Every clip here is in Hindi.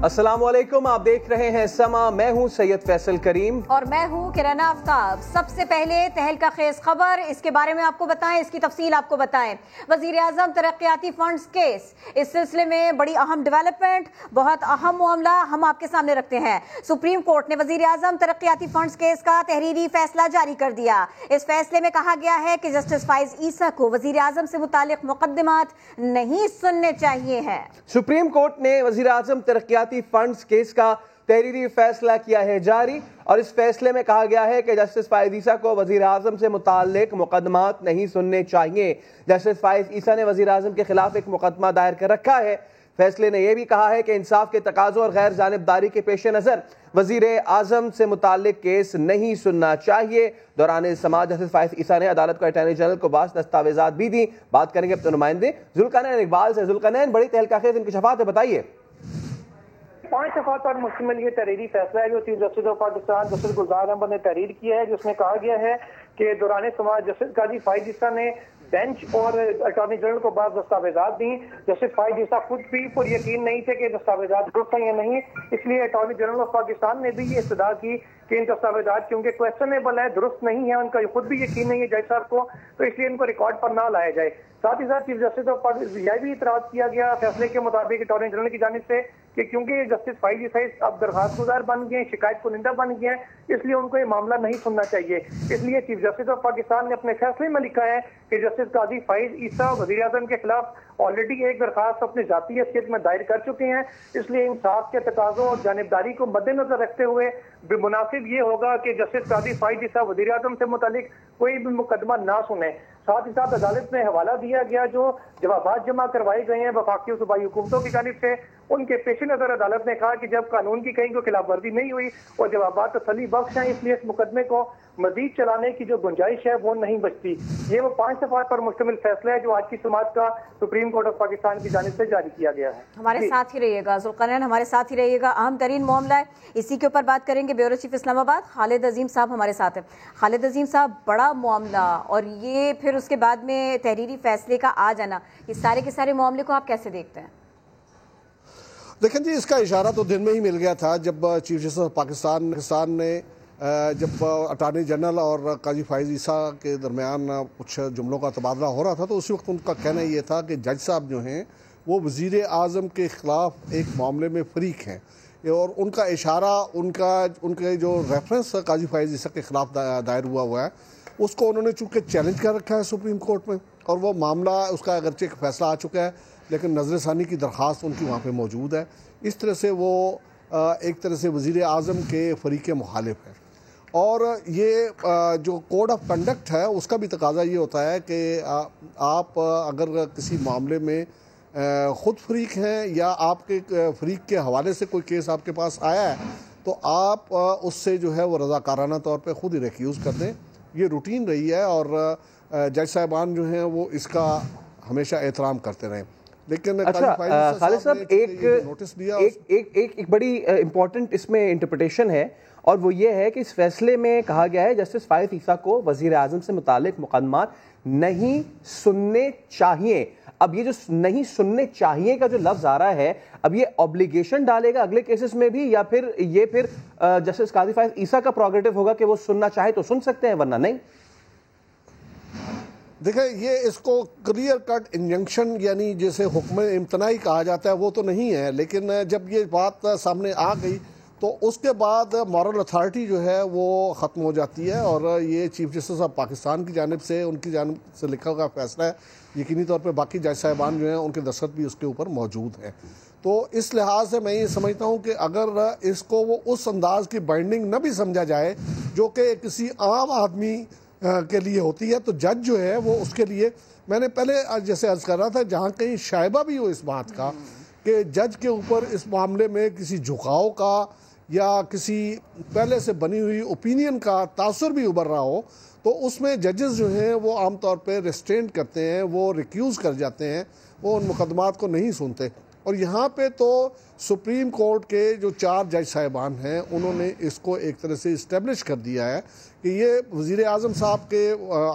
अस्सलामुअलैकुम, आप देख रहे हैं समा। मैं हूं सैयद फैसल करीम और मैं हूं किरण आफ्ताब। सबसे पहले तहलका खेज खबर, इसके बारे में आपको बताएं, इसकी तफसील आपको बताएं। वजीर आजम तरक्याती फंड्स केस, इस सिलसिले में बड़ी अहम डेवलपमेंट, बहुत अहम मामला हम आपके सामने रखते हैं। सुप्रीम कोर्ट ने वजीर आजम तरक्याती फंड्स केस का तहरीरी फैसला जारी कर दिया। इस फैसले में कहा गया है कि जस्टिस फाइज ईसा को वजीर आजम से मुतालिक मुकदमात नहीं सुनने चाहिए हैं। सुप्रीम कोर्ट ने वजीर आजम तरक्याती फंड्स केस का तहरीरी फैसला किया है जारी, और इस फैसले में कहा गया है कि जस्टिस फाइज ईसा को वजीर आजम से मुताल्लिक मुकदमात नहीं सुनने चाहिए। जस्टिस फाइज ईसा ने वजीर आजम के खिलाफ एक मुकदमा दायर कर रखा है। फैसले ने यह भी कहा है कि इंसाफ के तकाजों और गैर जानिबदारी के पेश नजर वजीर आजम से मुताल्लिक केस नहीं सुनना चाहिए। दौरान समाज जस्टिस फाइज ईसा ने अदालत को अटॉर्नी जनरल को बास दस्तावेजात भी दी। बात करेंगे अपने नुमाइंदे जुल्करनैन इकबाल से। जुल्करनैन, बड़ी तहलकाखेज इंकशाफात है, बताइए। 5 दफा पर मुश्तमिल ये तहरीरी फैसला है जो chief justice of Pakistan justice Gulzar Ahmed ने तहरीर किया है, जिसमें कहा गया है कि दौरान समाज जस्टिस काजी फाइज ईसा ने बेंच और अटॉर्नी जनरल को बाद दस्तावेजात दी। जस्टिस फाइज ईसा खुद भी पर यकीन नहीं थे कि दस्तावेजात दुरुस्त हैं या नहीं, इसलिए अटॉर्नी जनरल ऑफ पाकिस्तान ने भी ये इस्तदा की कि इन दस्तावेजात क्योंकि क्वेश्चनेबल है, दुरुस्त नहीं है, उनका खुद भी यकीन नहीं है जज साहब को, तो इसलिए इनको रिकॉर्ड पर ना लाया जाए। साथ ही साथ चीफ जस्टिस ऑफ पाकिस्तान यह भी इतराज किया गया फैसले के मुताबिक अटॉर्नी जनरल की जानिब से कि क्योंकि जस्टिस फाइज ईसा अब दरखास्त गुजार बन गए, शिकायत कुनिंदा बन गए हैं, इसलिए उनको ये मामला नहीं सुनना चाहिए। इसलिए चीफ जस्टिस ऑफ पाकिस्तान ने अपने फैसले में लिखा है कि जस्टिस काजी फाइज ईसा वजीर आजम के खिलाफ ऑलरेडी एक दरखास्त अपनी जाती हैसियत में दायर कर चुके हैं, इसलिए इंसाफ के तकाजों और जानिबदारी को मद्देनजर रखते हुए मुनासिब ये होगा कि जस्टिस काजी फाइज ईसा वजीर आजम से मुतालिक कोई भी मुकदमा ना सुने। साथ ही साथ अदालत में हवाला दिया गया जो जवाबात जमा करवाए गए हैं वफाकी और सूबाई हुकूमतों की जानिब से, उनके पेश नजर अदालत ने कहा कि जब कानून की कहीं कोई खिलाफ वर्जी नहीं हुई और जवाबात तसल्ली बख्श हैं, इसलिए इस मुकदमे को मजीद चलाने की जो गुंजाइश है वो नहीं बचती। ये वो 5 दफा पर मुश्तमिल फैसला है जो आज की समात का सुप्रीम कोर्ट ऑफ पाकिस्तान की जानिब से जारी किया गया है। हमारे साथ ही रहिएगा जुल्करनैन, हमारे साथ ही रहिएगा। अहम तरीन मामला है, इसी के ऊपर बात करेंगे। ब्यूरो चीफ इस्लामाबाद खालिद अजीम साहब हमारे साथ है। खालिद अजीम साहब, बड़ा मामला, और ये फिर उसके बाद में तहरीरी फैसले का आ जाना, ये सारे के सारे मामले को आप कैसे देखते हैं? देखें जी, इसका इशारा तो दिन में ही मिल गया था जब चीफ जस्टिस ऑफ पाकिस्तान ने जब अटॉर्नी जनरल और काजी फाइज ईसा के दरमियान कुछ जुमलों का तबादला हो रहा था, तो उसी वक्त उनका कहना ये था कि जज साहब जो हैं वो वज़ीर आज़म के ख़िलाफ़ एक मामले में फ़रीक हैं, और उनका इशारा उनके जो रेफरेंस काजी फाइज ईसा के ख़िलाफ़ दायर हुआ है उसको उन्होंने चूँकि चैलेंज कर रखा है सुप्रीम कोर्ट में, और वो मामला उसका अगरचे फैसला आ चुका है लेकिन नज़रसानी की दरख्वास्त उनकी वहाँ पे मौजूद है। इस तरह से वो एक तरह से वज़ीर आज़म के फ़रीक़ मुखालिफ है, और ये जो कोड ऑफ कंडक्ट है उसका भी तकाजा ये होता है कि आप अगर किसी मामले में ख़ुद फ़रीक़ हैं या आपके फ़रीक़ के हवाले से कोई केस आपके पास आया है तो आप उससे जो है वो रज़ाकाराना तौर पे ख़ुद ही रिक्यूज़ कर दें। ये रूटीन रही है और जज साहिबान जो हैं वो इसका हमेशा एहतराम करते रहे। लेकिन अच्छा खालिद साहब, एक बड़ी इंपॉर्टेंट इसमें इंटरप्रिटेशन है, और वो ये है कि इस फैसले में कहा गया है जस्टिस फाइज ईसा को वजीर आजम से मुतालिक मुकदमात नहीं सुनने चाहिए। अब ये जो नहीं सुनने चाहिए का जो लफ्ज आ रहा है, अब ये ऑब्लिगेशन डालेगा अगले केसेस में भी, या फिर जस्टिस काजी फाइज ईसा का प्रोग्रेटिव होगा कि वो सुनना चाहे तो सुन सकते हैं वरना नहीं? देखिए, ये इसको क्लियर कट इंजंक्शन यानी जैसे हुक्म इम्तनाई कहा जाता है वो तो नहीं है, लेकिन जब ये बात सामने आ गई तो उसके बाद मॉरल अथॉरिटी जो है वो ख़त्म हो जाती है, और ये चीफ जस्टिस ऑफ पाकिस्तान की जानिब से उनकी जानिब से लिखा हुआ फैसला है। यकीनी तौर पे बाकी जज साहिबान जो हैं उनके दस्तखत भी उसके ऊपर मौजूद हैं। तो इस लिहाज से मैं ये समझता हूँ कि अगर इसको वो उस अंदाज की बाइंडिंग न भी समझा जाए जो कि किसी आम आदमी के लिए होती है, तो जज जो है वो उसके लिए, मैंने पहले जैसे अर्ज़ कर रहा था, जहाँ कहीं शायबा भी हो इस बात का कि जज के ऊपर इस मामले में किसी झुकाव का या किसी पहले से बनी हुई ओपिनियन का तासुर भी उभर रहा हो, तो उसमें जजेस जो हैं वो आमतौर पे रेस्ट्रेंट करते हैं, वो रिक्यूज़ कर जाते हैं, वो उन मुकदमात को नहीं सुनते। और यहाँ पे तो सुप्रीम कोर्ट के जो 4 जज साहिबान हैं उन्होंने इसको एक तरह से इस्टेब्लिश कर दिया है कि ये वज़ीर आज़म साहब के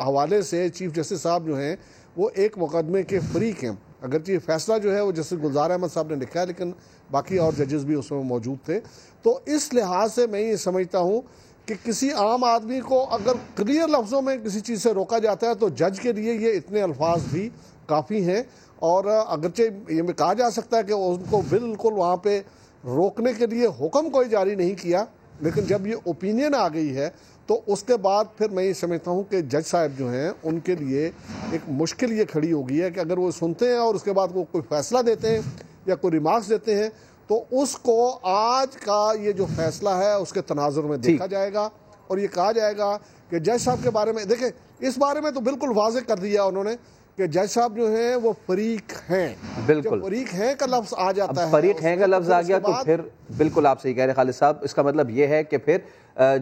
हवाले से चीफ जस्टिस साहब जो हैं वो एक मुकदमे के फ़रीक हैं। अगरचे ये फैसला जो है वो जस्टिस गुलजार अहमद साहब ने लिखा है, लेकिन बाकी और जजेस भी उसमें मौजूद थे। तो इस लिहाज से मैं ये समझता हूँ कि किसी आम आदमी को अगर क्लियर लफ्ज़ों में किसी चीज़ से रोका जाता है तो जज के लिए ये इतने अल्फाज भी काफ़ी हैं। और अगरचे ये कहा जा सकता है कि उनको बिल्कुल वहाँ पे रोकने के लिए हुक्म कोई जारी नहीं किया, लेकिन जब ये ओपिनियन आ गई है तो उसके बाद फिर मैं ये समझता हूँ कि जज साहब जो हैं उनके लिए एक मुश्किल ये खड़ी हो गई है कि अगर वो सुनते हैं और उसके बाद वो कोई फैसला देते हैं या कोई रिमार्क्स देते हैं तो उसको आज का ये जो फैसला है उसके तनाजुर में देखा जाएगा और ये कहा जाएगा कि जज साहब के बारे में, देखें इस बारे में तो बिल्कुल वाज़ेह कर दिया उन्होंने कि जज साहब जो हैं वो फरीक हैं। बिल्कुल फरीक हैं का लफ्ज़ आ जाता है, फरीक हैं का लफ्ज़ आ गया तो फिर बिल्कुल आप सही कह रहे हैं खालिद साहब, इसका मतलब ये है कि फिर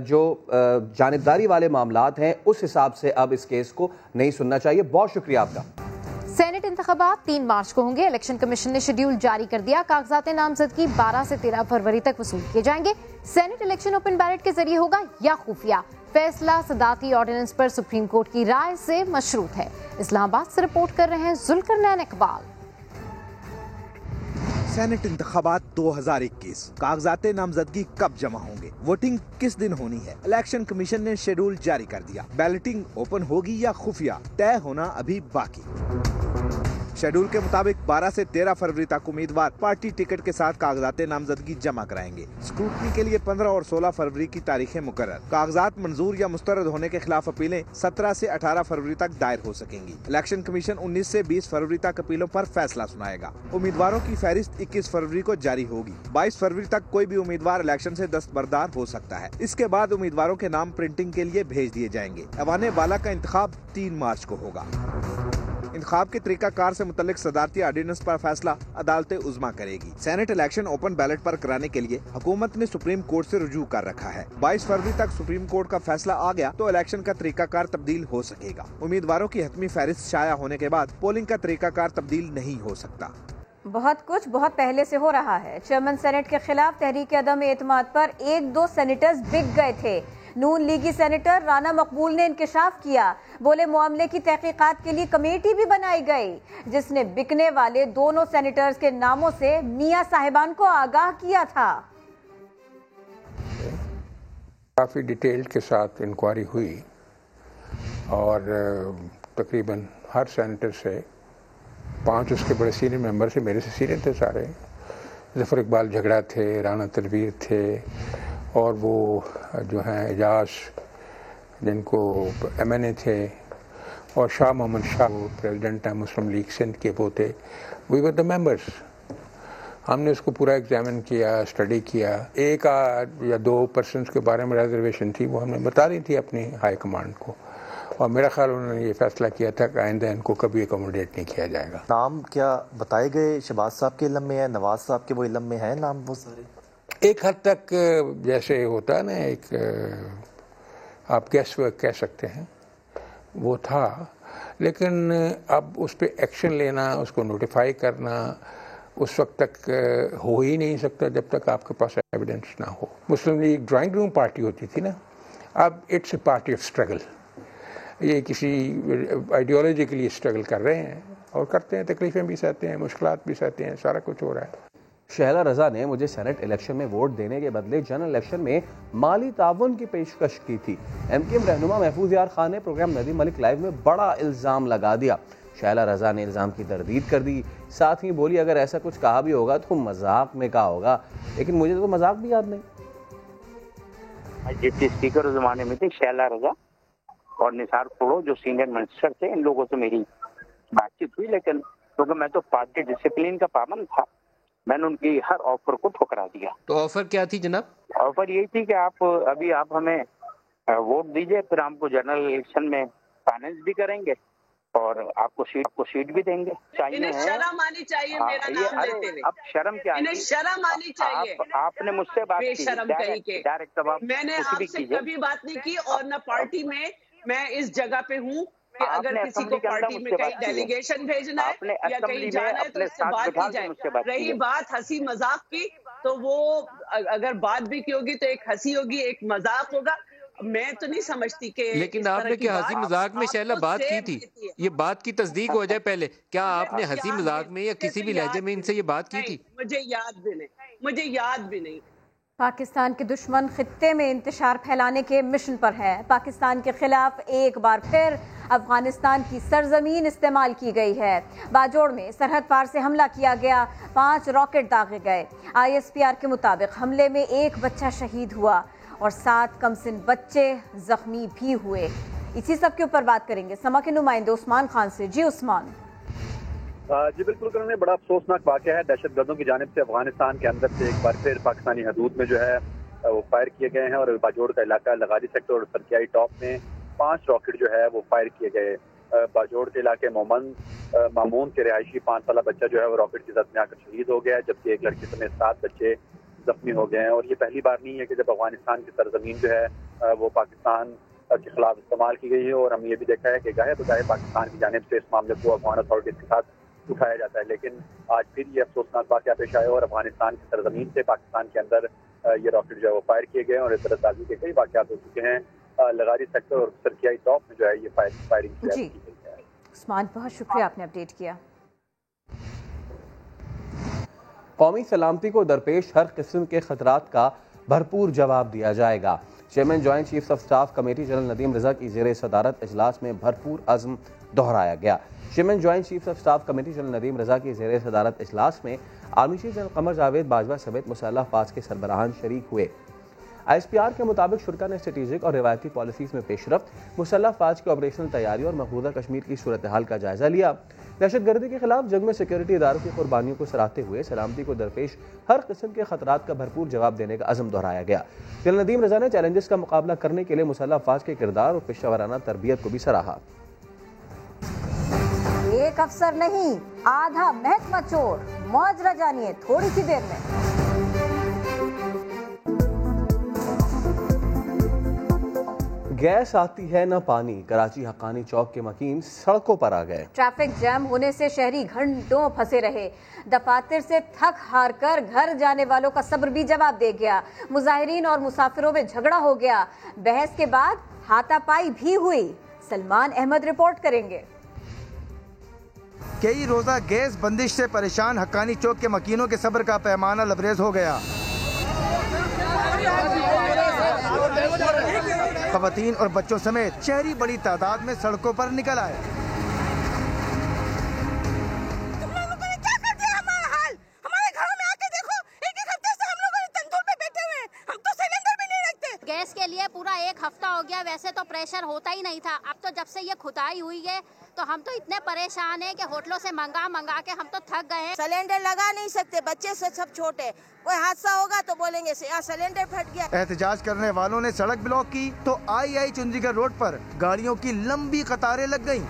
जो जानिबदारी वाले मामलात हैं उस हिसाब से अब इस केस को नहीं सुनना चाहिए। बहुत शुक्रिया आपका। सेनेट इंतखाबात 3 मार्च को होंगे। इलेक्शन कमीशन ने शेड्यूल जारी कर दिया। कागजात नामजदगी 12 से 13 फरवरी तक वसूल किए जाएंगे। सेनेट इलेक्शन ओपन बैलेट के जरिए होगा या खुफिया। फैसला सदाती ऑर्डिनेंस पर सुप्रीम कोर्ट की राय से मशरूत है। इस्लामाबाद से रिपोर्ट कर रहे हैं जुल्करनैन इकबाल। सेनेट इंतखाबात 2021, कागजात नामजदगी कब जमा होंगे, वोटिंग किस दिन होनी है, इलेक्शन कमीशन ने शेड्यूल जारी कर दिया। बैलेटिंग ओपन होगी या खुफिया, तय होना अभी बाकी। शेड्यूल के मुताबिक 12 से 13 फरवरी तक उम्मीदवार पार्टी टिकट के साथ कागजात नामजदगी जमा कराएंगे। स्क्रूटनी के लिए 15 और 16 फरवरी की तारीखें मुकर्रर। कागजात मंजूर या मुस्तरद होने के खिलाफ अपीलें 17 से 18 फरवरी तक दायर हो सकेंगी। इलेक्शन कमीशन 19 से 20 फरवरी तक अपीलों पर फैसला सुनाएगा। उम्मीदवारों की फहरिस्त 21 फरवरी को जारी होगी। 22 फरवरी तक कोई भी उम्मीदवार इलेक्शन से दस्तबरदार हो सकता है। इसके बाद उम्मीदवारों के नाम प्रिंटिंग के लिए भेज दिए जाएंगे। ऐवान बाला का इंतखाब 3 मार्च को होगा। इंतखाब के तरीकाकार से मुतल्लिक सदारती ऑर्डिनेंस पर फैसला अदालत उज़्मा करेगी। सेनेट इलेक्शन ओपन बैलेट पर कराने के लिए हुकूमत ने सुप्रीम कोर्ट से रुजू कर रखा है। 22 फरवरी तक सुप्रीम कोर्ट का फैसला आ गया तो इलेक्शन का तरीकाकार तब्दील हो सकेगा। उम्मीदवारों की हतमी फहरिस्त शाया होने के बाद पोलिंग का तरीकाकार तब्दील नहीं हो सकता। बहुत कुछ बहुत पहले से हो रहा है। चेयरमैन सेनेट के खिलाफ तहरीक अदम एतमाद पर 1-2 सेनेटर्स बिक गए थे। नून लीगी सेनेटर राना मकबूल ने इंकशाफ किया, बोले मामले की तहकीकात के लिए कमेटी भी बनाई गई जिसने बिकने वाले दोनों सेनेटर्स के नामों से मियां साहिबान को आगाह किया था। काफ़ी डिटेल के साथ इंक्वायरी हुई और तकरीबन हर सेनेटर से 5 उसके बड़े सीनियर मेंबर से, मेरे से सीनियर थे सारे, जफर इकबाल झगड़ा थे, राना तनवीर थे और वो जो हैं एजाज जिनको MNA थे और शाह मोहम्मद शाह प्रेसिडेंट है मुस्लिम लीग सिंध के वो थे। We were the members. हमने उसको पूरा एग्जामिन किया, स्टडी किया। 1 या 2 पर्सन्स के बारे में रिजर्वेशन थी, वो हमें बता रही थी अपनी हाई कमांड को और मेरा ख्याल उन्होंने ये फैसला किया था कि आइंदा इनको कभी अकोमोडेट नहीं किया जाएगा। नाम क्या बताए गए शहबाज साहब के इल्म में है, नवाज साहब के वो इल्म में है नाम वो सारे? एक हद तक जैसे होता है ना, एक आप गैस वर्क कह सकते हैं, वो था, लेकिन अब उस पर एक्शन लेना, उसको नोटिफाई करना उस वक्त तक हो ही नहीं सकता जब तक आपके पास एविडेंस ना हो। मुस्लिम लीग ड्राइंग रूम पार्टी होती थी ना, अब it's a party of struggle. ये किसी आइडियोलॉजी के लिए स्ट्रगल कर रहे हैं और करते हैं, तकलीफें भी सहते हैं, मुश्किलात भी सहते हैं, सारा कुछ हो रहा है। शहला रजा ने मुझे सेनेट इलेक्शन में वोट देने के बदले जनरल इलेक्शन में माली ताउन की पेशकश की थी। MKM रहनुमा महफूज यार खान ने प्रोग्राम नदी मलिक लाइव में बड़ा इल्ज़ाम लगा दिया। शहला रजा ने इल्ज़ाम की तरदीद कर दी, साथ ही बोली अगर ऐसा कुछ कहा भी होगा तो मजाक में कहा होगा, लेकिन मुझे तो मजाक भी याद नहीं। डिप्टी स्पीकर उस जमाने में थे शहला रजा और निसार खोड़ो जो सीनियर मिनिस्टर थे, इन लोगों से मेरी बातचीत हुई, लेकिन क्योंकि मैं तो पार्टी डिसिप्लिन का पाबंद था, मैंने उनकी हर ऑफर को ठुकरा दिया। तो ऑफर क्या थी जनाब? ऑफर यही थी कि आप हमें वोट दीजिए, फिर हमको जनरल इलेक्शन में फाइनेंस भी करेंगे और आपको सीट भी देंगे। इन्हें शर्म आनी चाहिए मेरा नाम लेते हुए। अब शर्म क्या? इन्हें शर्म आनी चाहिए। आपने मुझसे बात की डायरेक्ट, मैंने आपसे कभी बात नहीं की और न पार्टी में मैं इस जगह पे हूँ कि अगर किसी को पार्टी में कहीं डेलीगेशन भेजना है या कहीं जाना है तो इससे बात की जाए। रही बात हंसी मजाक की, तो वो अगर बात भी की होगी तो एक हंसी होगी, एक मजाक होगा। मैं तो नहीं समझती कि लेकिन आपने क्या हंसी मजाक में शैला बात की थी, ये बात की तस्दीक हो जाए पहले, क्या आपने हंसी मजाक में या किसी भी लहजे में इनसे ये बात की थी? मुझे याद भी नहीं। पाकिस्तान के दुश्मन खित्ते में इंतशार फैलाने के मिशन पर है। पाकिस्तान के खिलाफ एक बार फिर अफगानिस्तान की सरजमीन इस्तेमाल की गई है। बाजोड़ में सरहद पार से हमला किया गया, 5 रॉकेट दागे गए। ISPR के मुताबिक हमले में 1 बच्चा शहीद हुआ और 7 कमसिन बच्चे जख्मी भी हुए। इसी सब के ऊपर बात करेंगे समा के नुमाइंदे उस्मान खान से। जी उस्मान। जी बिल्कुल करने बड़ा अफसोसनाक वाक़या है। दहशतगर्दों की जानिब से अफगानिस्तान के अंदर से एक बार फिर पाकिस्तानी हदूद में जो है वो फायर किए गए हैं और बाजोड़ का इलाका लगारी सेक्टर और सरकियाई टॉप में 5 रॉकेट जो है वो फायर किए गए। बाजोड़ के इलाके मामून के रिहायशी 5 साल बच्चा जो है वो रॉकेट की जद में आकर शहीद हो गया, जबकि एक लड़की समेत 7 बच्चे जख्मी हो गए हैं। और ये पहली बार नहीं है कि जब अफगानिस्तान की सरजमीन जो है वो पाकिस्तान के खिलाफ इस्तेमाल की गई है। और हमने ये भी देखा है कि गाहे बगाहे पाकिस्तान की जानिब से इस मामले को अफगान अथॉरिटीज के साथ उठाया जाता है, लेकिन आज फिर ये अफसोसनाक वाक़या पेश आया और अफगानिस्तान की सरजमीन से पाकिस्तान के अंदर ये रॉकेट जो है वो फायर किए गए और इस तरह ताज़ी के कई वाक़यात हो चुके हैं। लगारी सेक्टर और सरकियाई टॉप में जो है ये फायरिंग की गई है। उस्मान बहुत शुक्रिया, आपने अपडेट किया। कौमी सलामती को दरपेश हर किस्म के खतरात का भरपूर जवाब दिया जाएगा। Chairman joint chiefs of staff committee general Nadeem Raza की ज़ेर सदारत इजलास में भरपूर अज़्म दोहराया गया। Chairman joint chiefs of staff committee general Nadeem Raza की ज़ेर सदारत इजलास में army chief general Qamar Javed Bajwa समेत मुसल्लह अफवाज के सरबराहान शरीक हुए। ISPR के मुताबिक शुरा ने स्ट्रेटेजिक और रिवायती पॉलिसीज़ में पेशरफ्त, मुसल्लह अफवाज की ऑपरेशनल तैयारी और मकबूजा कश्मीर की सूरत हाल का जायजा लिया। दहशतगर्दी के खिलाफ जंग में सिक्योरिटी इदारों की कुर्बानियों को सराहते हुए सलामती को दरपेश हर किस्म के खतरात का भरपूर जवाब देने का अज़म दोहराया गया। जनरल नदीम रजा ने चैलेंजेस का मुकाबला करने के लिए मुसल्लह अफवाज के किरदार और पेशेवराना तरबियत को भी सराहा। एक अफसर नहीं, आधा महकमा चोर, मौजरा जानिए थोड़ी सी देर में। गैस आती है न पानी, कराची हक्कानी चौक के मकीन सड़कों पर आ गए। ट्रैफिक जैम होने से शहरी घंटों फंसे रहे। दफातर से थक हार कर घर जाने वालों का सब्र भी जवाब दे गया। मुजाहिरीन और मुसाफिरों में झगड़ा हो गया। बहस के बाद हाथापाई भी हुई। सलमान अहमद रिपोर्ट करेंगे। कई रोजा गैस बंदिश से परेशान हक्कानी चौक के मकीनों के सब्र का पैमाना लबरेज हो गया। खवातीन और बच्चों समेत शहरी बड़ी तादाद में सड़कों पर निकल आए। तुम लोगों ने क्या कर दिया हमारा हाल? हमारे घरों में आके देखो, एक हफ्ते से हम लोग तंदूर पे बैठे हुए हैं। हम तो सिलेंडर भी नहीं रखते। गैस के लिए पूरा 1 हफ्ता हो गया। वैसे तो प्रेशर होता ही नहीं था, अब तो जब से ये खुदाई हुई है तो हम तो इतने परेशान हैं कि होटलों से मंगा के हम तो थक गए हैं। सिलेंडर लगा नहीं सकते, बच्चे से सब छोटे। कोई हादसा होगा तो बोलेंगे यहाँ सिलेंडर फट गया। एहतजाज करने वालों ने सड़क ब्लॉक की तो आई चुंदीगढ़ रोड पर गाड़ियों की लंबी कतारें लग गईं।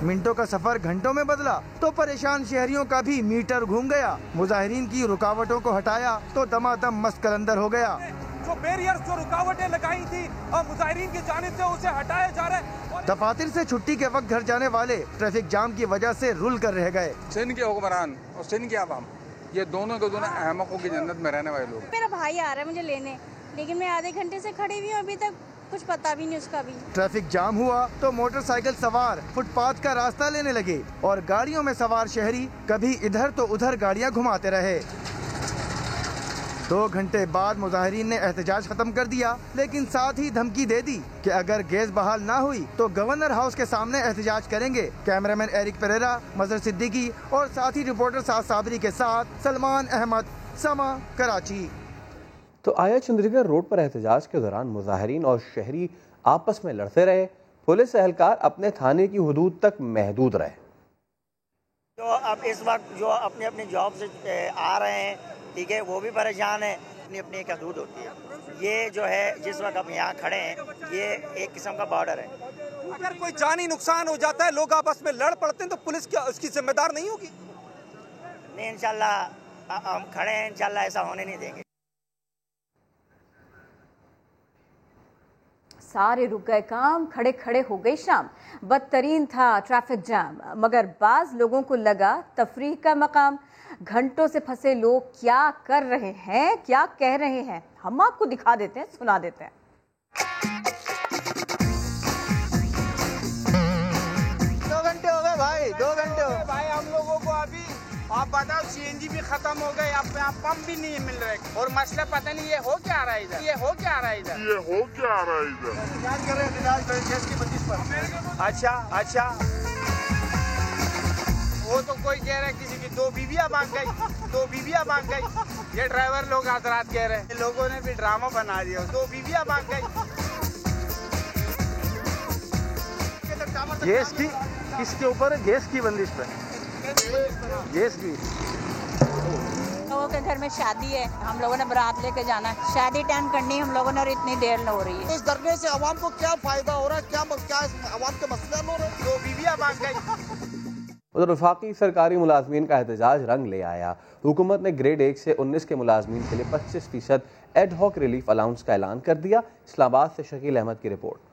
मिनटों का सफर घंटों में बदला तो परेशान शहरियों का भी मीटर घूम गया। मुजाहिरीन की रुकावटों को हटाया तो दमादम मस्त कलंदर हो गया। जो बैरियर्स, जो रुकावटें लगाई थी और मुजाहिरीन की जानिब से उसे हटाया जा रहा है। दफातर से छुट्टी के वक्त घर जाने वाले ट्रैफिक जाम की वजह से रुल कर रह गए। सिंध के हुक्मरान और सिंध के आवाम, ये दोनों के दोनों अहमकों की जन्नत में रहने वाले लोग। मेरा भाई आ रहा है मुझे लेने, लेकिन मैं आधे घंटे से खड़ी हुई हूँ, अभी तक कुछ पता भी नहीं उसका भी। ट्रैफिक जाम हुआ तो मोटरसाइकिल सवार फुटपाथ का रास्ता लेने लगे और गाड़ियों में सवार शहरी कभी इधर तो उधर गाड़ियाँ घुमाते रहे। 2 घंटे बाद मुजाहिरीन ने एहतजाज खत्म कर दिया, लेकिन साथ ही धमकी दे दी कि अगर गैस बहाल ना हुई तो गवर्नर हाउस के सामने एहतजाज करेंगे। कैमरामैन एरिक पेरेरा, मजहर सिद्दीकी और साथी रिपोर्टर साद साबरी के साथ सलमान अहमद, समा, कराची। तो आया चंडीगढ़ रोड पर एहतजाज के दौरान मुजाहिरीन और शहरी आपस में लड़ते रहे। पुलिस एहलकार अपने थाने की हुदूद तक महदूद रहे। जो अब इस वक्त जो अपने अपने जॉब से आ रहे हैं, ठीक है, वो भी परेशान है। अपनी अपनी एक हदूद होती है। ये जो है जिस वक्त हम यहाँ खड़े हैं, ये एक किस्म का बॉर्डर है। अगर कोई जानी नुकसान हो जाता है, लोग आपस में लड़ पड़ते हैं, तो पुलिस क्या उसकी जिम्मेदार नहीं होगी? नहीं, इंशाल्लाह हम खड़े हैं, इंशाल्लाह ऐसा होने नहीं देंगे। सारे रुक गए काम, खड़े खड़े हो गई शाम। बदतरीन था ट्रैफिक जाम, मगर बाज लोगों को लगा तफरीह का मकाम। घंटों से फंसे लोग क्या कर रहे हैं, क्या कह रहे हैं, हम आपको दिखा देते हैं, सुना देते हैं। 2 घंटे हो गए भाई, 2 घंटे हो गए भाई हम लोगों को। अभी आप बताओ, सीएनजी भी खत्म हो गए, अब यहाँ पंप भी नहीं मिल रहे, और मसला पता नहीं ये हो क्या रहा है इधर, ये हो क्या रहा है इधर, ये हो क्या रहा है इधर। इंतजार कर रहे हैं गैस की बंदिश पर। अच्छा वो तो कोई कह रहा है किसी की 2 बीवियां भाग गई, 2 बीवियां भाग गई। ये ड्राइवर लोग आज रात कह रहे हैं, लोगों ने भी ड्रामा बना दिया, 2 बीवियां भाग गई। गैस की किसके ऊपर है? गैस की बंदिश पे, गैस की। लोगों के घर में शादी है, हम लोगों ने बारात लेके जाना है, शादी अटेंड करनी है हम लोगों ने, और इतनी देर न हो रही है। इस धरने से आवाम को क्या फायदा हो रहा है, क्या आवाम के मसले हो रहे हैं? 2 बीवियां भाग गई। उधर वफाकी सरकारी मुलाजमीन का एहतजाज रंग ले आया। हुकूमत ने ग्रेड 1 से 19 के मुलाजमीन के लिए 25% एड हॉक रिलीफ अलाउंस का ऐलान कर दिया। इस्लामाबाद से शकील अहमद की रिपोर्ट।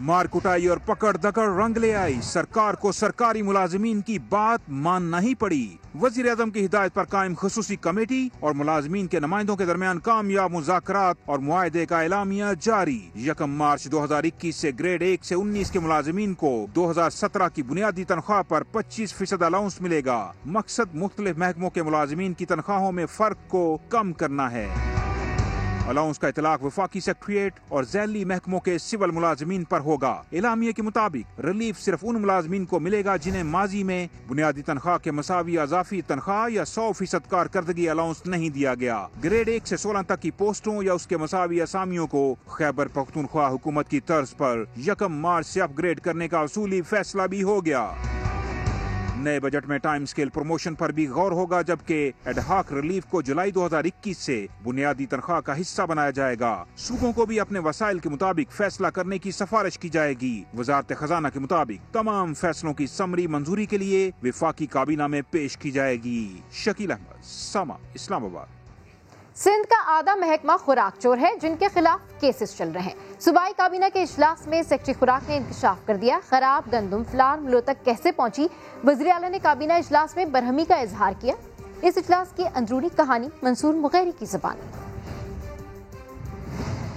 मार कुटाई और पकड़ दकड़ रंग ले आई। सरकार को सरकारी मुलाजमीन की बात मानना ही पड़ी। वजीर आजम की हिदायत पर कायम खुसूसी कमेटी और मुलाजमीन के नुमाइंदों के दरमियान कामयाब मुज़ाकरात और मुआहदे का एलामिया जारी। 1 मार्च 2021 से ग्रेड 1 से 19 के मुलाजमीन को 2017 की बुनियादी तनख्वाह पर 25% अलाउंस मिलेगा। मकसद मुख्तलिफ महकमों के मुलाजमीन की तनख्वाहों में फर्क को कम करना है। अलाउंस का इतलाक वफाकी सेक्रेटरीट और झैली महकमों के सिविल मुलाजमीन पर होगा। एलामिया के मुताबिक रिलीफ सिर्फ उन मुलाजमीन को मिलेगा जिन्हें माजी में बुनियादी तनख्वाह के मसावी अजाफी तनख्वाह या 100% कारकर्दगी अलाउंस नहीं दिया गया। ग्रेड 1 से 16 तक की पोस्टों या उसके मसावी असामियों को खैबर पख्तूनख्वा हुकूमत की तर्ज पर 1 मार्च से अपग्रेड करने का असूली फैसला भी हो गया। नए बजट में टाइम स्केल प्रमोशन पर भी गौर होगा, जबकि एडहॉक रिलीफ को जुलाई 2021 से बुनियादी तनख्वाह का हिस्सा बनाया जाएगा। सूबों को भी अपने वसाइल के मुताबिक फैसला करने की सिफारिश की जाएगी। वजारत खजाना के मुताबिक तमाम फैसलों की समरी मंजूरी के लिए वफाकी काबीना में पेश की जाएगी। शकील अहमद, समा, इस्लामाबाद। सिंध का आधा महकमा खुराक चोर है, जिनके खिलाफ केसेस चल रहे हैं। सूबाई काबीना के इजलास में सेक्रेटरी खुराक ने इंकशाफ कर दिया। खराब गंदम फ्लार मिलों तक कैसे पहुंची, वज़ीर आला ने काबीना इजलास में बरहमी का इजहार किया। इस इजलास की अंदरूनी कहानी मंसूर मुगैरी की ज़बान।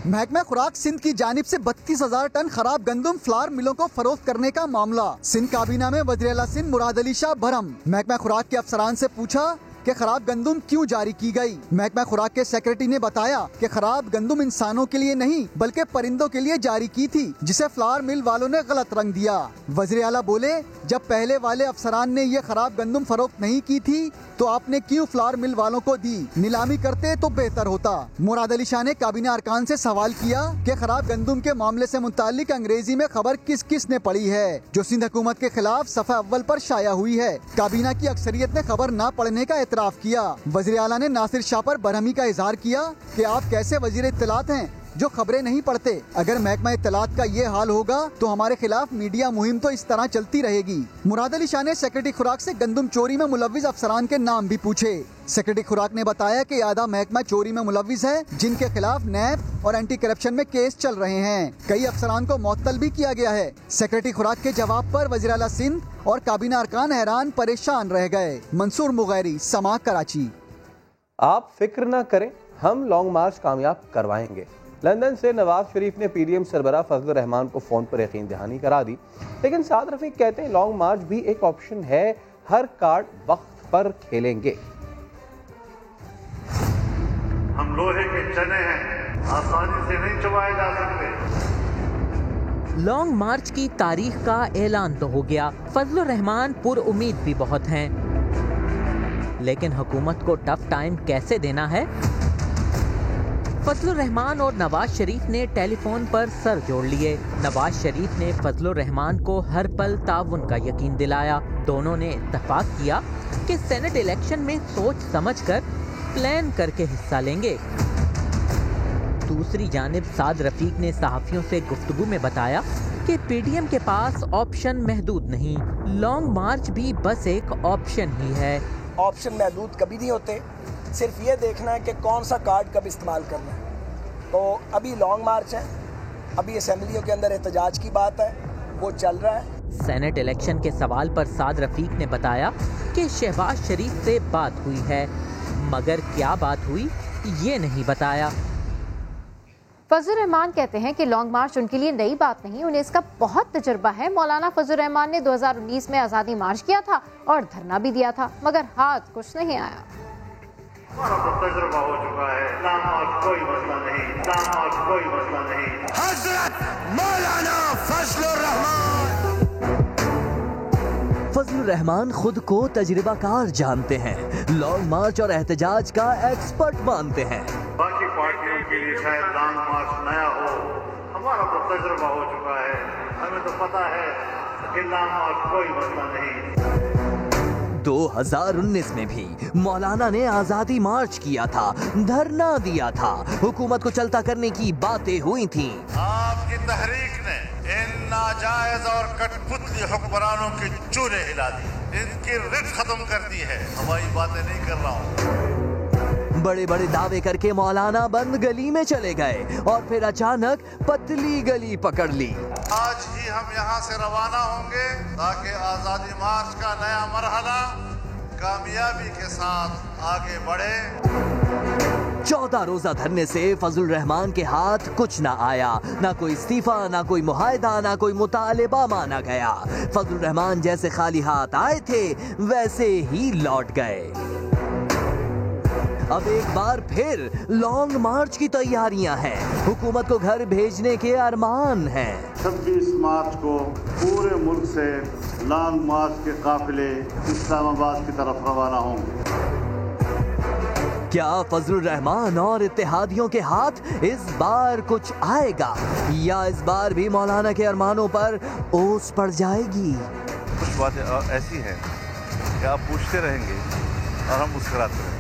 महकमा खुराक सिंध की जानिब से 32,000 टन खराब गंदम फ्लार मिलों को फरोख्त करने का मामला। सिंध काबीना में वज़ीर आला सिंध मुराद अली शाह भरम। महकमा खुराक के अफसरान से पूछा कि खराब गंदम क्यों जारी की गई। महकमा खुराक के सेक्रेटरी ने बताया कि खराब गंदम इंसानों के लिए नहीं बल्कि परिंदों के लिए जारी की थी, जिसे फ्लावर मिल वालों ने गलत रंग दिया। वज़ीर आला बोले, जब पहले वाले अफसरान ने ये खराब गंदम फरोख्त नहीं की थी तो आपने क्यों फ्लावर मिल वालों को दी? नीलामी करते तो बेहतर होता। मुराद अली शाह ने काबीना अरकान से सवाल किया कि खराब गंदम के मामले से मुताल्लिक अंग्रेजी में खबर किस किस ने पढ़ी है, जो सिंध हुकूमत के खिलाफ सफ़ा अव्वल पर शाया हुई है। काबीना की अक्सरियत ने खबर न पढ़ने का एतराफ़ किया। वज़ीर आला ने नासिर शाह पर बरहमी का इजहार किया कि आप कैसे वज़ीर इत्तलात हैं जो खबरें नहीं पढ़ते। अगर महकमा इत्तलात का ये हाल होगा तो हमारे खिलाफ मीडिया मुहिम तो इस तरह चलती रहेगी। मुराद अली शाह ने सेक्रेटरी खुराक से गंदम चोरी में मुलव्विस अफसरान के नाम भी पूछे। सेक्रेटरी खुराक ने बताया कि आधा महकमा चोरी में मुलव्विस है, जिनके खिलाफ नैब और एंटी करप्शन में केस चल रहे हैं। कई अफसरान को मुअत्तल भी किया गया है। सेक्रेटरी खुराक के जवाब पर वज़ीर आला सिंध और काबीना अरकान हैरान परेशान रह गए। मंसूर मुगैरी, समा, कराची। आप फिक्र न करें, हम लॉन्ग मार्च कामयाब करवाएंगे। लंदन से नवाज शरीफ ने पीडीएम सरबराह फजलुर रहमान को फोन पर यकीन दहानी करा दी, लेकिन साद रफीक कहते हैं लॉन्ग मार्च भी एक ऑप्शन है, हर कार्ड वक्त पर खेलेंगे। हम लोहे के चने हैं, आसानी से नहीं चबाए जा सकते। लॉन्ग मार्च की तारीख का ऐलान तो हो गया। फजलुर रहमान पुरउम्मीद भी बहुत हैं, लेकिन हुकूमत को टफ टाइम कैसे देना है? फजलुर रहमान और नवाज शरीफ ने टेलीफोन पर सर जोड़ लिए। नवाज शरीफ ने फजलुर रहमान को हर पल ताउन का यकीन दिलाया। दोनों ने इत्तफाक किया कि सेनेट इलेक्शन में सोच समझकर प्लान करके हिस्सा लेंगे। दूसरी जानिब साद रफीक ने सहाफियों से गुफ्तगू में बताया कि पीडीएम के पास ऑप्शन महदूद नहीं, लॉन्ग मार्च भी बस एक ऑप्शन ही है। ऑप्शन महदूद कभी नहीं होते। सिर्फ ये देखना है कि कौन सा कार्ड कब इस्तेमाल करना है। तो अभी लॉन्ग मार्च है, अभी असेंबलियों के अंदर एहतजाज की बात है, वो चल रहा है। सेनेट इलेक्शन के सवाल पर साद रफीक ने बताया कि शहबाज शरीफ से बात हुई है, मगर क्या बात हुई ये नहीं बताया। फजल रहमान कहते हैं कि लॉन्ग मार्च उनके लिए नई बात नहीं, उन्हें इसका बहुत तजुर्बा है। मौलाना फजल रहमान ने 2019 में आज़ादी मार्च किया था और धरना भी दिया था, मगर हाथ कुछ नहीं आया। हमारा तो तजुर्बा हो चुका है, लॉन्ग मार्च कोई मसला नहीं, लॉन्ग मार्च कोई मसला नहीं। हजरत मौलाना फजल रहमान। फजल रहमान खुद को तजुर्बाकार जानते हैं, लॉन्ग मार्च और एहतजाज का एक्सपर्ट मानते हैं। बाकी पार्टियों के लिए शायद लॉन्ग मार्च नया हो, हमारा तो तजुर्बा हो चुका है, हमें तो पता है कि लॉन्ग मार्च कोई मसला नहीं। 2019 में भी मौलाना ने आजादी मार्च किया था, धरना दिया था, हुकूमत को चलता करने की बातें हुई थी। आपकी तहरीक ने इन नाजायज और कठपुतली हुक्मरानों की चूल्हे हिला दी, इनकी रिट खत्म कर दी है। हवाई बातें नहीं कर रहा हूँ। बड़े बड़े दावे करके मौलाना बंद गली में चले गए और फिर अचानक पतली गली पकड़ ली। आज ही हम यहाँ से रवाना होंगे ताकि आजादी मार्च का नया मरहला कामयाबी के साथ आगे बढ़े। 14 रोजा धरने से फजल रहमान के हाथ कुछ ना आया, ना कोई इस्तीफा, ना कोई मुआहदा, ना कोई मुतालिबा माना गया। फजल रहमान जैसे खाली हाथ आए थे वैसे ही लौट गए। अब एक बार फिर लॉन्ग मार्च की तैयारियां हैं, हुकूमत को घर भेजने के अरमान हैं। 26 मार्च को पूरे मुल्क से लॉन्ग मार्च के काफिले इस्लामाबाद की तरफ रवाना होंगे। क्या फजल रहमान और इत्तेहादियों के हाथ इस बार कुछ आएगा या इस बार भी मौलाना के अरमानों पर ओस पड़ जाएगी? कुछ बातें ऐसी हैं कि आप पूछते रहेंगे और हम मुस्कुराते रहेंगे।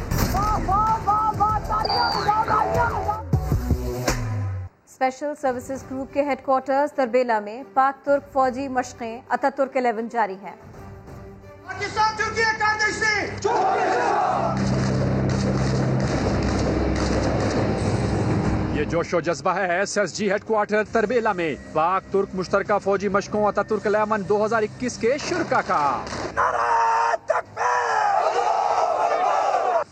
स्पेशल सर्विसेज ग्रुप के हेडक्वार्टर्स तरबेला में पाक तुर्क फौजी मशक़ें अतातुर्क 11 जारी है। ये जोशो जज्बा है SSG हेडक्वार्टर तरबेला में पाक तुर्क मुश्तरका फौजी मशकों अतातुर्क 11 2021 के शुरका का।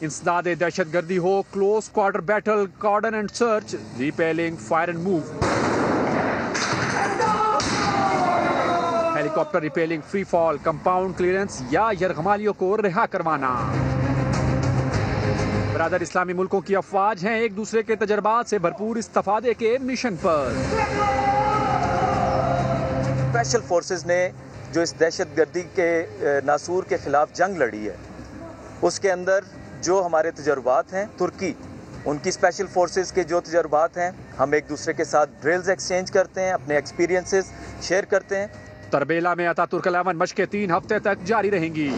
इंसदादे दहशतगर्दी हो, close quarter battle, cordon and search, rappelling, fire and move, helicopter rappelling, free fall, compound clearance या यरगमालियों को रिहा करवाना। बरादर इस्लामी मुल्कों की अफवाज हैं एक दूसरे के तजर्बात से भरपूर इस्तिफादे के मिशन पर। स्पेशल फोर्सेस ने जो इस दहशतगर्दी के नासूर के खिलाफ जंग लड़ी है, उसके अंदर जो हमारे तजर्बात हैं, तुर्की उनकी स्पेशल फोर्सेस के जो तजर्बात हैं, हम एक दूसरे के साथ ड्रिल्स एक्सचेंज करते हैं, अपने एक्सपीरियंसेस शेयर करते हैं। तरबेला में अतातुर्क 11 मशकें 3 हफ्ते तक जारी रहेंगी।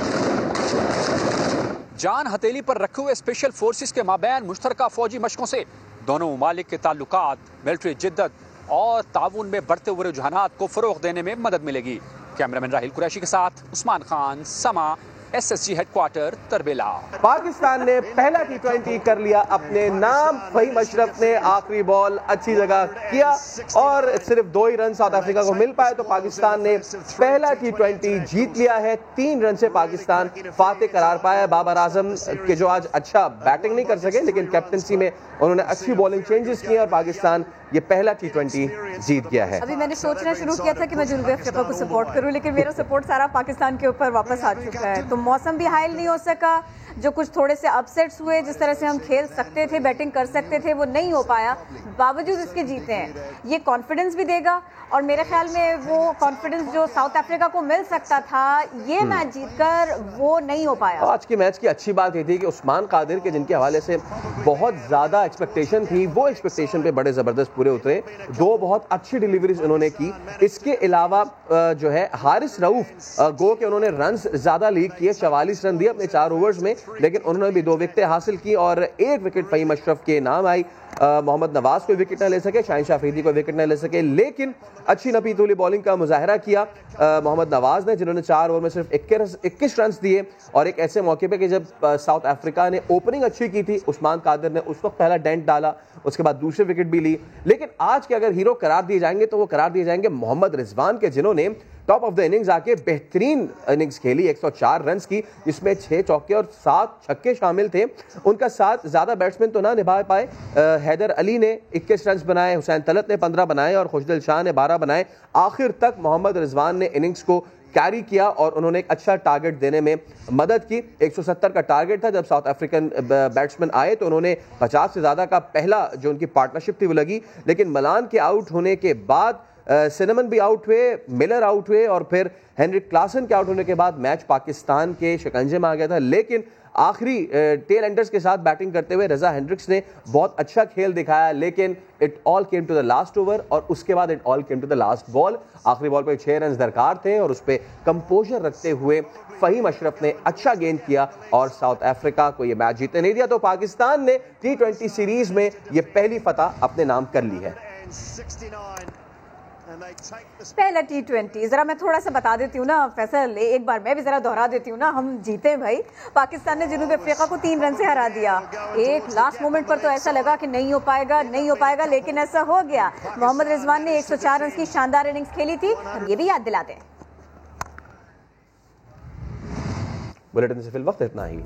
जान हथेली पर रखे हुए स्पेशल फोर्सेस के माबैन मुश्तरका फौजी मशकों से दोनों ममालिक के ताल्लुकात, मिलिट्री जिद्दत और ताउन में बढ़ते हुए रुझानात को फरोग देने में मदद मिलेगी। कैमरामैन राहिल कुरैशी के साथ उस्मान खान, समा, SSG हेडक्वार्टर तरबेला। पाकिस्तान ने पहला T20 कर लिया अपने नाम। फहीम अशरफ ने आखिरी बॉल अच्छी जगह किया और सिर्फ 2 ही रन साउथ अफ्रीका को मिल पाए, तो पाकिस्तान ने पहला T20 जीत लिया है। 3 रन से पाकिस्तान फातेह करार पाया। बाबर आजम के जो आज अच्छा बैटिंग नहीं कर सके, लेकिन कैप्टनसी में उन्होंने अच्छी बॉलिंग चेंजेस किए और पाकिस्तान ये पहला T20 जीत गया है। अभी मैंने सोचना शुरू किया था कि मैं जनूबी अफ्रीका को सपोर्ट करूं, लेकिन मेरा सपोर्ट सारा पाकिस्तान के ऊपर वापस आ चुका है। तो मौसम भी हायल नहीं हो सका, जो कुछ थोड़े से अपसेट्स हुए, जिस तरह से हम खेल सकते थे, बैटिंग कर सकते थे, वो नहीं हो पाया। बावजूद इसके जीते हैं, ये कॉन्फिडेंस भी देगा और मेरे ख्याल में वो कॉन्फिडेंस जो साउथ अफ्रीका को मिल सकता था ये मैच जीतकर वो नहीं हो पाया। आज के मैच की अच्छी बात ये थी कि उस्मान कादिर के जिनके हवाले से बहुत ज़्यादा एक्सपेक्टेशन थी, वो एक्सपेक्टेशन पे बड़े ज़बरदस्त पूरे उतरे। 2 बहुत अच्छी डिलीवरीज उन्होंने की। इसके अलावा जो है हारिस रऊफ गो के उन्होंने रन ज़्यादा लीड किए, 44 रन दिए अपने 4 ओवर्स में, लेकिन उन्होंने भी 2 विकेटें हासिल की और 1 विकेट फ़हीम अशरफ के नाम आई। मोहम्मद नवाज कोई विकेट न ले सके, शाहीन शाह अफरीदी कोई विकेट न ले सके, लेकिन अच्छी नपीतुली बॉलिंग का मुजाहरा किया मोहम्मद नवाज ने, जिन्होंने 4 ओवर में सिर्फ 21 रन दिए और एक ऐसे मौके पे कि जब साउथ अफ्रीका ने ओपनिंग अच्छी की थी, उस्मान कादिर ने उस वक्त पहला डेंट डाला, उसके बाद दूसरे विकेट भी ली। लेकिन आज के अगर हीरो करार दिए जाएंगे तो वो करार दिए जाएंगे मोहम्मद रिजवान के, जिन्होंने टॉप ऑफ द इनिंग्स आके बेहतरीन इनिंग्स खेली, 104 रन की, जिसमें 6 चौके और 7 छक्के शामिल थे। उनका साथ ज्यादा बैट्समैन तो ना निभा पाए, हैदर अली ने 21 रन बनाए, हुसैन तलत ने 15 बनाए और खुशदिल शाह ने 12 बनाए। आखिर तक मोहम्मद रिजवान ने इनिंग्स को कैरी किया और उन्होंने एक अच्छा टारगेट देने में मदद की। 170 का टारगेट था जब साउथ अफ्रीकन बैट्समैन आए, तो उन्होंने 50 से ज्यादा का पहला जो उनकी पार्टनरशिप थी वो लगी। लेकिन मलान के आउट होने के बाद सिनेमन भी आउट हुए, मिलर आउट हुए और फिर हेनरिक क्लासन के आउट होने के बाद मैच पाकिस्तान के शिकंजे में आ गया था। लेकिन आखिरी टेल एंडर्स के साथ बैटिंग करते हुए रजा हेंड्रिक्स ने बहुत अच्छा खेल दिखाया, लेकिन it all came to the last over और उसके बाद it all came to the last ball. आखिरी बॉल पे 6 रन दरकार थे और उस पर कंपोजर रखते हुए फ़हीम अशरफ ने अच्छा गेंद किया और साउथ अफ्रीका को ये मैच जीतने नहीं दिया। तो पाकिस्तान ने T20 सीरीज में ये पहली फतह अपने नाम कर ली है। पहला T20 जरा मैं थोड़ा सा बता देती हूँ ना फैसल, एक बार मैं भी जरा दोहरा देती हूँ ना, हम जीते भाई। पाकिस्तान ने जनूबी अफ्रीका को 3 रन से हरा दिया। एक लास्ट मोमेंट पर तो ऐसा लगा कि नहीं हो पाएगा, लेकिन ऐसा हो गया। मोहम्मद रिजवान ने 104 रन की शानदार इनिंग्स खेली थी, हम ये भी याद दिलाते हैं। बुलेटिन से फिल वक्त इतना ही।